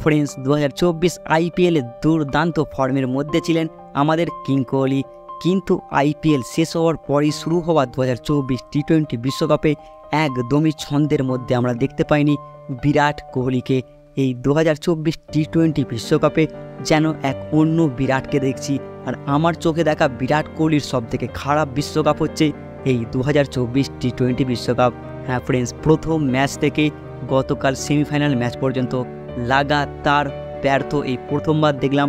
Friends 2024 আইপিএলে দুর্দান্ত ফর্মের মধ্যে ছিলেন আমাদের কিং কোহলি, কিন্তু আইপিএল শেষ হওয়ার পরই শুরু হওয়া 2024 টি-20 বিশ্বকাপে একদমই ছন্দের মধ্যে আমরা দেখতে পাইনি বিরাট কোহলিকে। এই 2024 টি-20 বিশ্বকাপে যেন এক অন্য বিরাটকে দেখছি। আর আমার চোখে দেখা বিরাট কোহলির সবথেকে খারাপ বিশ্বকাপ হচ্ছে এই 2024 টি-20 বিশ্বকাপ। হ্যাঁ ফ্রেন্ডস, প্রথম ম্যাচ থেকে গতকাল সেমিফাইনাল ম্যাচ পর্যন্ত লাগাতার ব্যর্থ এই প্রথমবার দেখলাম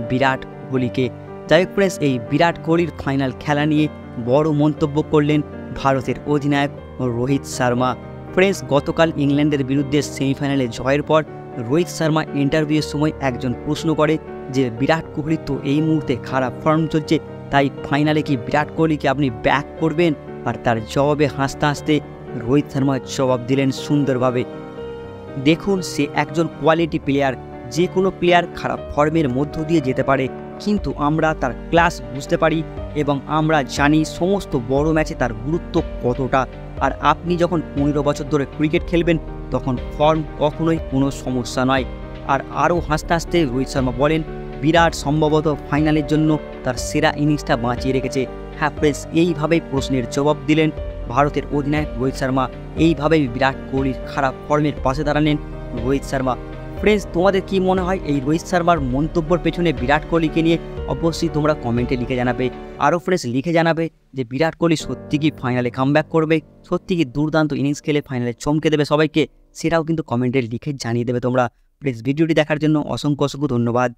বিরাট কোহলিকে। যাই হোক ফ্রেন্ডস, এই বিরাট কোহলির ফাইনাল খেলা নিয়ে বড় মন্তব্য করলেন ভারতের অধিনায়ক রোহিত শর্মা। ফ্রেন্ডস, গতকাল ইংল্যান্ডের বিরুদ্ধে সেমিফাইনালে জয়ের পর রোহিত শর্মা ইন্টারভিউয়ের সময় একজন প্রশ্ন করে যে বিরাট কোহলির তো এই মুহূর্তে খারাপ ফর্ম চলছে, তাই ফাইনালে কি বিরাট কোহলিকে আপনি ব্যাক করবেন? আর তার জবাবে হাসতে হাসতে রোহিত শর্মা জবাব দিলেন সুন্দরভাবে। দেখুন, সে একজন কোয়ালিটি প্লেয়ার, যে কোনো প্লেয়ার খারাপ ফর্মের মধ্য দিয়ে যেতে পারে, কিন্তু আমরা তার ক্লাস বুঝতে পারি এবং আমরা জানি সমস্ত বড় ম্যাচে তার গুরুত্ব কতটা। আর আপনি যখন 15 বছর ধরে ক্রিকেট খেলবেন তখন ফর্ম কখনোই কোনো সমস্যা নয়। আর আরও হাসতে হাসতে রোহিত শর্মা বলেন বিরাট সম্ভবত ফাইনালের জন্য তার সেরা ইনিংসটা বাঁচিয়ে রেখেছে। হ্যাঁ ফ্রেন্ডস, এইভাবেই প্রশ্নের জবাব দিলেন ভারতের অধিনায়ক রোহিত শর্মা। এইভাবেই বিরাট কোহলির খারাপ ফর্মের পাশে দাঁড়ালেন রোহিত শর্মা। ফ্রেন্ডস, তোমাদের কি মনে হয় এই রোহিত শর্মার মন্তব্যের পেছনে বিরাট কোহলিকে নিয়ে? অবশ্যই তোমরা কমেন্টে লিখে জানাবে। আরও ফ্রেন্ডস লিখে জানাবে যে বিরাট কোহলি সত্যি কি ফাইনালে কামব্যাক করবে, সত্যি কি দুর্দান্ত ইনিংস খেলে ফাইনালে চমকে দেবে সবাইকে, সেটাও কিন্তু কমেন্টে লিখে জানিয়ে দেবে তোমরা। প্লিজ ভিডিওটি দেখার জন্য অসংখ্য ধন্যবাদ।